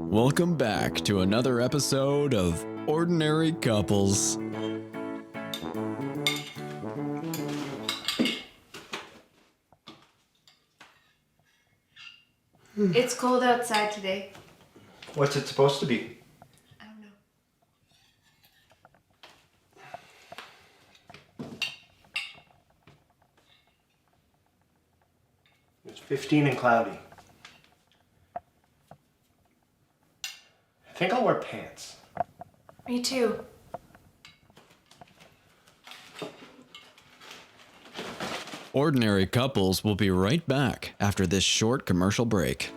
Welcome back to another episode of Ordinary Couples. It's cold outside today. What's it supposed to be? I don't know. It's 15 and cloudy. I think I'll wear pants. Me too. Ordinary Couples will be right back after this short commercial break.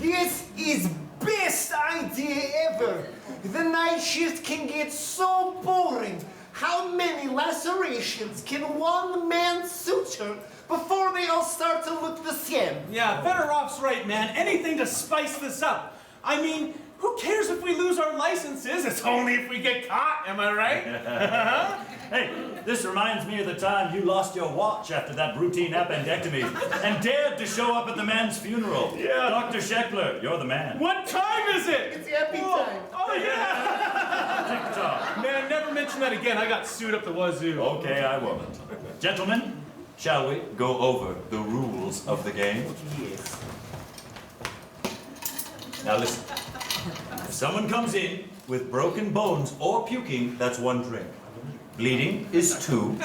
This is best idea ever. The night shift can get so boring. How many lacerations can one man suture before they all start to look the same? Yeah, Federoff's right, man. Anything to spice this up. I mean, who cares if we lose our licenses? It's only if we get caught, am I right? Hey, this reminds me of the time you lost your watch after that routine appendectomy and dared to show up at the man's funeral. Yeah. Dr. Scheckler, you're the man. What time is it? It's happy time. Oh, yeah. TikTok. Man, never mention that again. I got sued up the wazoo. Okay, I won't. Gentlemen, shall we go over the rules of the game? Yes. Now listen. If someone comes in with broken bones or puking, that's 1 drink. Bleeding is 2.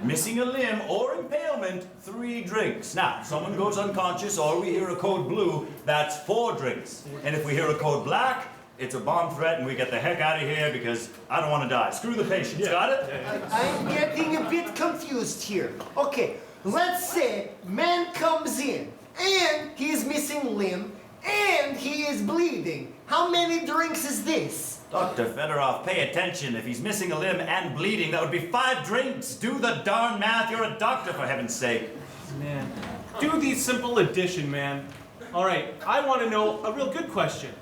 Missing a limb or impalement, 3 drinks. Now, if someone goes unconscious or we hear a code blue, that's 4 drinks. And if we hear a code black, it's a bomb threat and we get the heck out of here because I don't want to die. Screw the patients, got it? I'm getting a bit confused here. Okay, let's say man comes in and he is missing limb and he is bleeding. How many drinks is this? Dr. Fedorov, pay attention. If he's missing a limb and bleeding, that would be 5 drinks. Do the darn math. You're a doctor, for heaven's sake. Man, do the simple addition, man. All right, I want to know a real good question.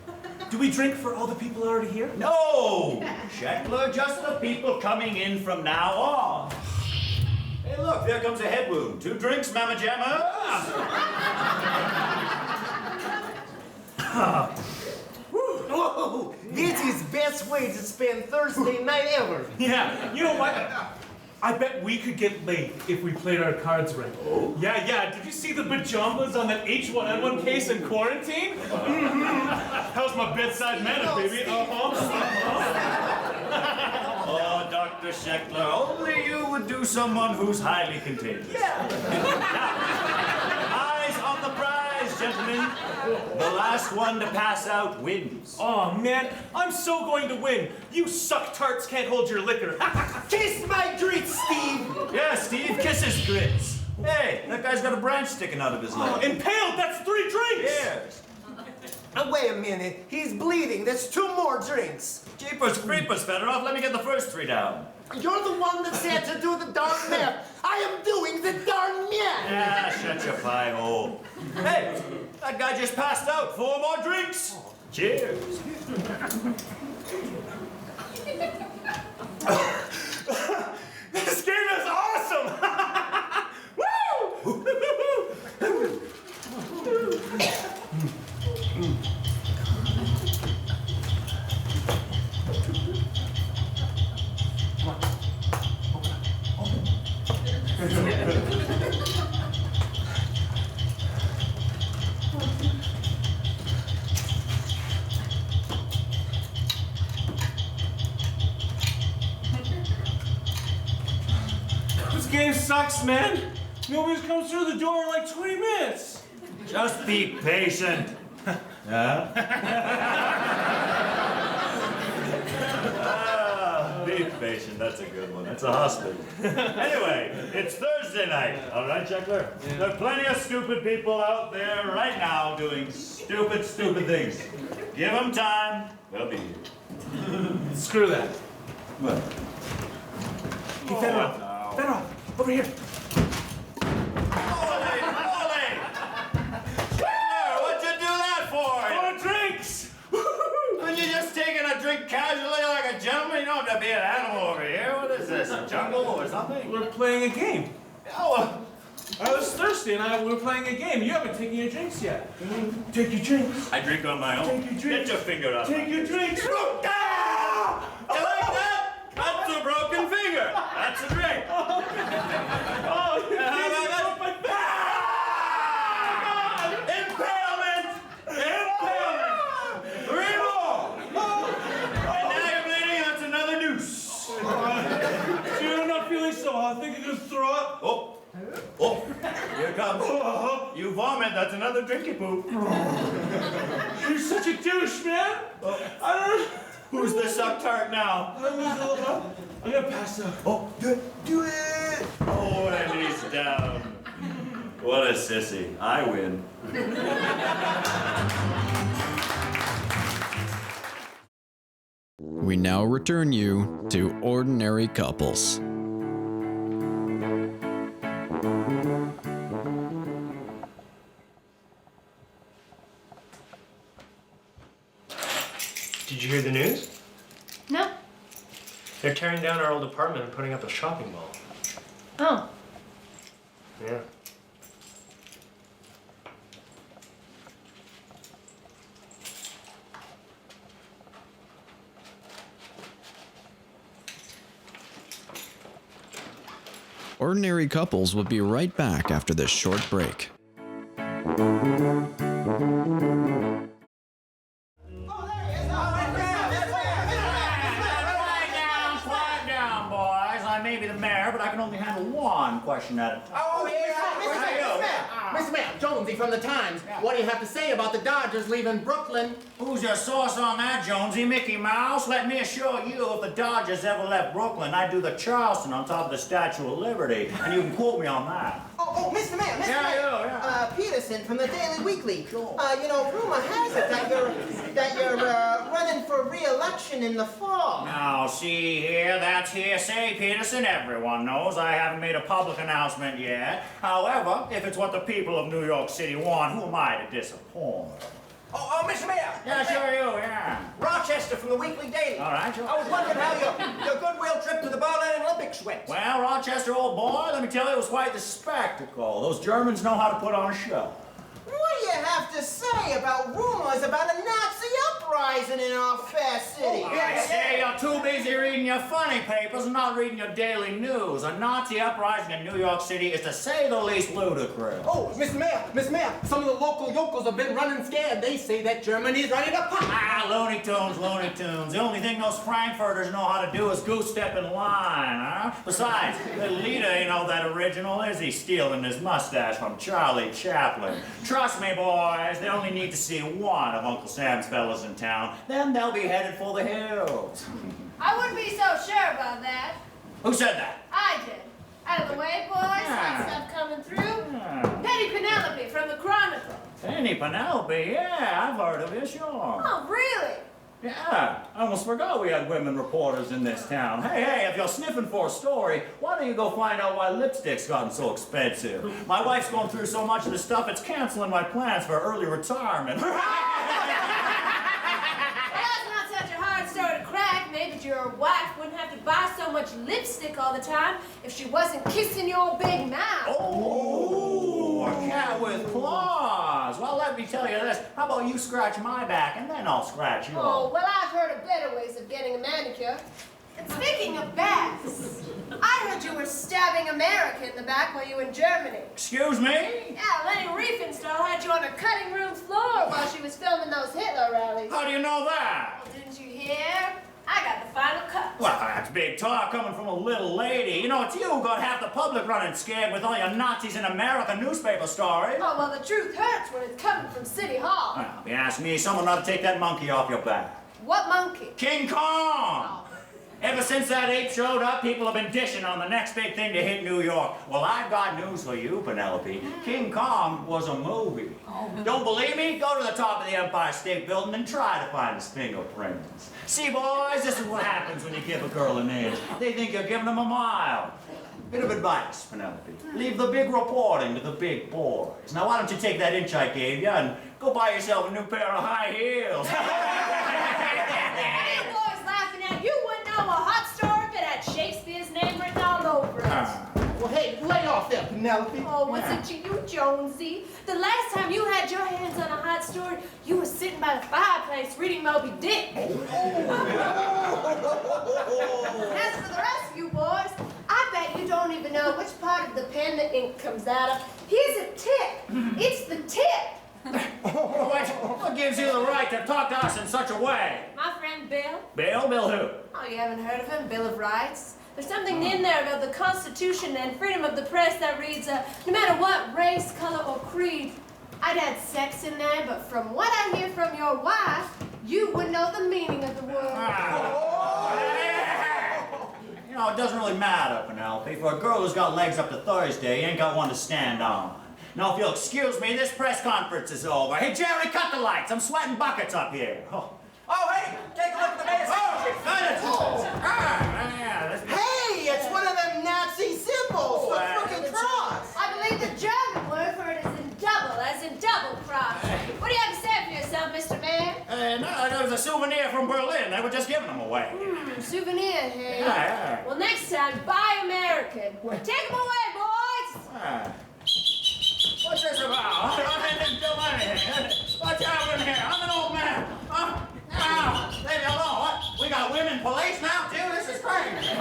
Do we drink for all the people already here? No! Scheckler, just the people coming in from now on. Hey, look, there comes a head wound. 2 drinks, Mama Jamma. Whoa, this is best way to spend Thursday night ever. Yeah, you know what? I bet we could get laid if we played our cards right. Oh? Yeah. Did you see the pajamas on that H1N1 case in quarantine? How's my bedside manner, baby? Oh, Dr. Scheckler, only you would do someone who's highly contagious. Yeah. Now, eyes on the prize, gentlemen. The last one to pass out wins. Oh, man, I'm so going to win. You suck tarts can't hold your liquor. Kiss my grits, Steve. Yeah, Steve, kiss his grits. Hey, that guy's got a branch sticking out of his leg. Impaled, that's 3 drinks. Yes. Wait a minute, he's bleeding. There's 2 more drinks. Jeepers creepers, Fedorov, let me get the first 3 down. You're the one that said to do the darn math. I am doing the darn math. Ah, shut your pie hole. Hey, that guy just passed out. 4 more drinks. Cheers. This game is awesome. Woo! game sucks, man. Nobody's come through the door in like 20 minutes. Just be patient. Yeah? Be patient, that's a good one. That's a hospital. Anyway, it's Thursday night, all right, Chuckler? Yeah. There are plenty of stupid people out there right now doing stupid things. Give them time, they'll be here. Screw that. What? Hey, Fedorov, Fedorov, over here. Holy! Chuckler, what'd you do that for? For drinks! Couldn't you just take a drink casually like a gentleman? You don't have to be an animal over here. What is this, a jungle or something? We're playing a game. Oh, I was thirsty and we were playing a game. You haven't taken your drinks yet. Take your drinks. I drink on my own. Take your drinks. Get your finger up. Take your drinks. You like that? That's a broken finger. That's a drink. Oh, you're How about kissing that? off my back! Impalement! Impalement! 3 more! And now you're bleeding. That's another deuce. Dude, I'm not feeling so hot. I think I'm gonna throw up. Oh, here it comes. You vomit. That's another drinky poop. You're such a douche, man. I don't. Who's the suck-tart now? I'm gonna pass out. Oh, do it! Oh, and he's down. What a sissy. I win. We now return you to Ordinary Couples. Did you hear the news? No? They're tearing down our old apartment and putting up a shopping mall. Oh. Yeah. Ordinary Couples will be right back after this short break. Quiet down, boys. I may be the mayor, but I can only handle one question at a time. Oh, yeah. Mr. Mayor, Jonesy from the Times. What do you have to say about the Dodgers leaving Brooklyn? Who's your source on that, Jonesy? Mickey Mouse? Let me assure you, if the Dodgers ever left Brooklyn, I'd do the Charleston on top of the Statue of Liberty. And you can quote me on that. Oh, Mr. Mayor, Mr. Yeah, Mayor. yeah. Peterson from the Daily Weekly. Sure. Rumor has it that you're running for re-election in the fall. Now, see here, that's hearsay, Peterson. Everyone knows I haven't made a public announcement yet. However, if it's what the people of New York City want, who am I to disappoint? Oh, Mr. Mayor. Yeah, sure you, yeah. Rochester from the Weekly Daily. All right, sure. I was wondering how your goodwill trip to the Berlin Olympics went. Well, Rochester, old boy, let me tell you, it was quite the spectacle. Those Germans know how to put on a show. What do you have to say about rumors about a Nazi uprising in our fair city? I say you're too busy reading your funny papers and not reading your daily news. A Nazi uprising in New York City is, to say the least, ludicrous. Oh, Mr. Mayor, some of the local yokels have been running scared. They say that Germany's ready to pop. Ah, Looney Tunes, Looney Tunes. The only thing those Frankfurters know how to do is goose step in line, huh? Besides, the leader ain't all that original, is he? Stealing his mustache from Charlie Chaplin. Trust me, boys, they only need to see one of Uncle Sam's fellas in town. Then they'll be headed for the hills. I wouldn't be so sure about that. Who said that? I did. Out of the way, boys. Yeah. Hot stuff coming through. Yeah. Petty Penelope from the Chronicle. Penny Penelope, yeah, I've heard of it, sure. Oh, really? Yeah, I almost forgot we had women reporters in this town. Hey, if you're sniffing for a story, why don't you go find out why lipstick's gotten so expensive? My wife's going through so much of this stuff, it's canceling my plans for early retirement. Well, that's not such a hard story to crack. Maybe your wife wouldn't have to buy so much lipstick all the time if she wasn't kissing your big mouth. Oh, a cat with claws. Well, let me tell you this. How about you scratch my back and then I'll scratch yours? Oh, well, I've heard of better ways of getting a manicure. And speaking of backs, I heard you were stabbing America in the back while you were in Germany. Excuse me? Yeah, Lenny Riefenstahl had you on her cutting room floor while she was filming those Hitler rallies. How do you know that? Well, didn't you hear? I got the final cut. Well, that's big talk coming from a little lady. You know, it's you who got half the public running scared with all your Nazis in America newspaper stories. Oh, well, the truth hurts when it's coming from City Hall. Well, if you ask me, someone ought to take that monkey off your back. What monkey? King Kong! Ever since that ape showed up, people have been dishing on the next big thing to hit New York. Well, I've got news for you, Penelope. King Kong was a movie. Don't believe me? Go to the top of the Empire State Building and try to find his fingerprints. See, boys, this is what happens when you give a girl an inch. They think you're giving them a mile. Bit of advice, Penelope. Leave the big reporting to the big boys. Now, why don't you take that inch I gave you and go buy yourself a new pair of high heels? You boys laughing at you wouldn't know a hot story if it had Shakespeare's name written all over it. Well, hey, lay off there, Penelope. Oh, what's it to you, Jonesy? The last time you had your hands on a hot story, you were sitting by the fireplace reading Moby Dick. As for the rest of you boys, I bet you don't even know which part of the pen the ink comes out of. Here's a tip. It's the tip. What gives you the right to talk to us in such a way? My friend Bill. Bill? Bill who? Oh, you haven't heard of him? Bill of Rights? There's something in there about the Constitution and freedom of the press that reads, no matter what race, color, or creed. I'd add sex in there, but from what I hear from your wife, you would know the meaning of the word. You know, it doesn't really matter, Penelope. For a girl who's got legs up to Thursday, you ain't got one to stand on. Now, if you'll excuse me, this press conference is over. Hey, Jerry, cut the lights. I'm sweating buckets up here. Oh, hey, take a look at the mayor's Hey, it's one of them Nazi symbols, the crooked cross. I believe the German word for it is in double, as in double cross. What do you have to say for yourself, Mr. Mayor? No, that was a souvenir from Berlin. They were just giving them away. Souvenir, hey? Yeah. Well, next time, buy American. Take them away, boys! What's this about? I didn't do anything. What's happening here? I'm an old man. Leave me alone. What? We got women police now, too? This is crazy.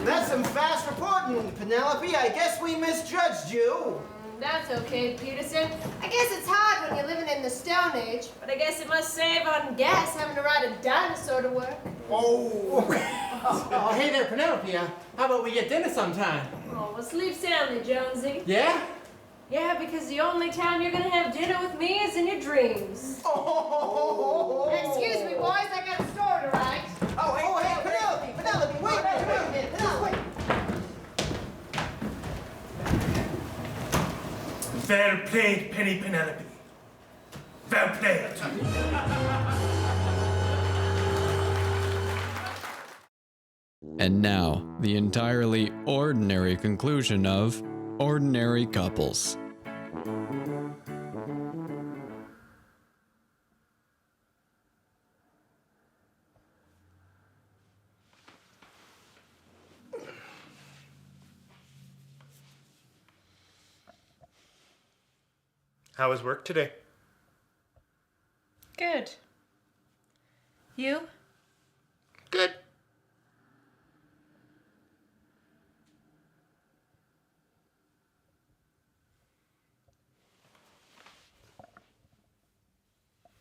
That's some fast reporting, Penelope. I guess we misjudged you. That's okay, Peterson. I guess it's hard when you're living in the Stone Age, but I guess it must save on gas having to ride a dinosaur to work. Oh, hey there, Penelope. How about we get dinner sometime? Oh, well, sleep soundly, Jonesy. Yeah? Yeah, because the only time you're gonna have dinner with me is in your dreams. Oh. Excuse me, boys, I got a story to write. Oh, hey, Penelope, wait a minute, Penelope. Well played, Penny Penelope. Well played. And now, the entirely ordinary conclusion of Ordinary Couples. How was work today? Good. You? Good.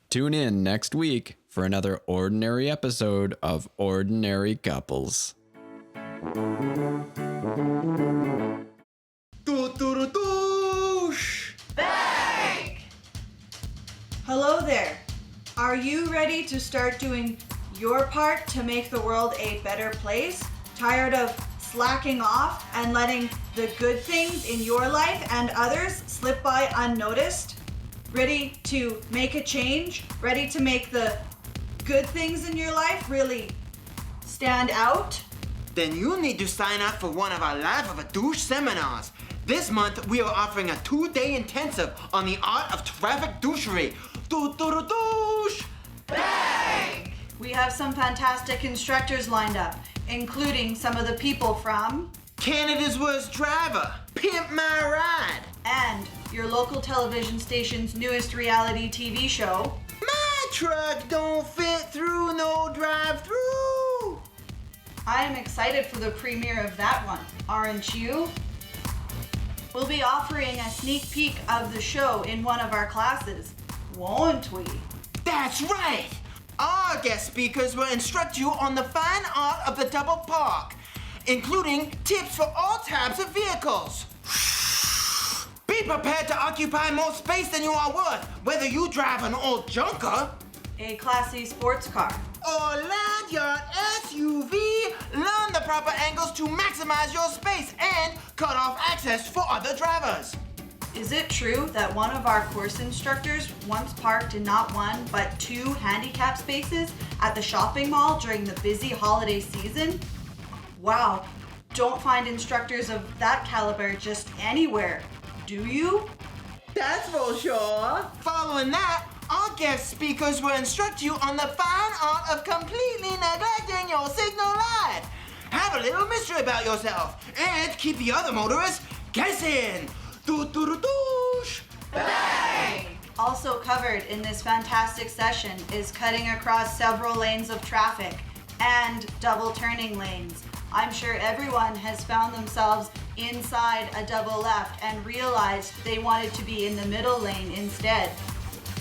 Tune in next week for another ordinary episode of Ordinary Couples. Bang! Hello there. Are you ready to start doing your part to make the world a better place? Tired of slacking off and letting the good things in your life and others slip by unnoticed? Ready to make a change? Ready to make the good things in your life really stand out? Then you need to sign up for one of our Life of a Douche seminars. This month, we are offering a 2-day intensive on the art of traffic douchery. Douche! Bang! We have some fantastic instructors lined up, including some of the people from Canada's Worst Driver, Pimp My Ride, and your local television station's newest reality TV show. My truck don't fit through no drive-through. I am excited for the premiere of that one, aren't you? We'll be offering a sneak peek of the show in one of our classes, won't we? That's right! Our our guest speakers will instruct you on the fine art of the double park, including tips for all types of vehicles. Be prepared to occupy more space than you are worth, whether you drive an old junker, A classy sports car. or land yacht SUV. Learn the proper angles to maximize your space and cut off access for other drivers. Is it true that one of our course instructors once parked in not one, but 2 handicap spaces at the shopping mall during the busy holiday season? Wow, don't find instructors of that caliber just anywhere, do you? That's for sure. Following that, our guest speakers will instruct you on the fine art of completely neglecting your signal light. Have a little mystery about yourself and keep the other motorists guessing. Doo-doo-doo-doosh. Bang! Also covered in this fantastic session is cutting across several lanes of traffic and double turning lanes. I'm sure everyone has found themselves inside a double left and realized they wanted to be in the middle lane instead.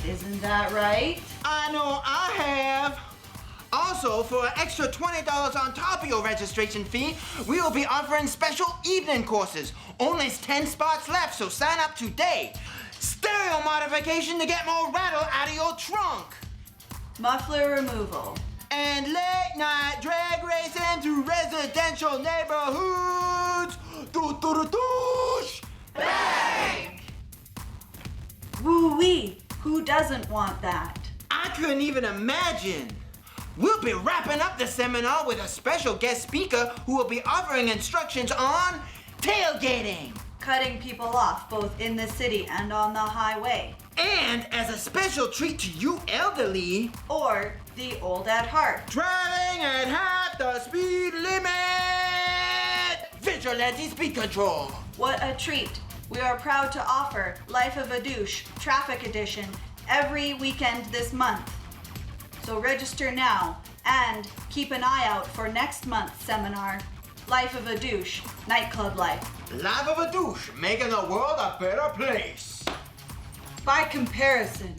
Isn't that right? I know I have. Also, for an extra $20 on top of your registration fee, we will be offering special evening courses. Only 10 spots left, so sign up today. Stereo modification to get more rattle out of your trunk. Muffler removal. And late night drag racing through residential neighborhoods. Doo-doo-doo-doosh. Bang! Woo-wee, who doesn't want that? I couldn't even imagine. We'll be wrapping up the seminar with a special guest speaker who will be offering instructions on tailgating. Cutting people off both in the city and on the highway. And as a special treat to you elderly, Or the old at heart. driving at half the speed limit. Vigilante speed control. What a treat. We are proud to offer Life of a Douche Traffic Edition every weekend this month. So register now and keep an eye out for next month's seminar, Life of a Douche, Nightclub Life. Life of a douche, making the world a better place. By comparison,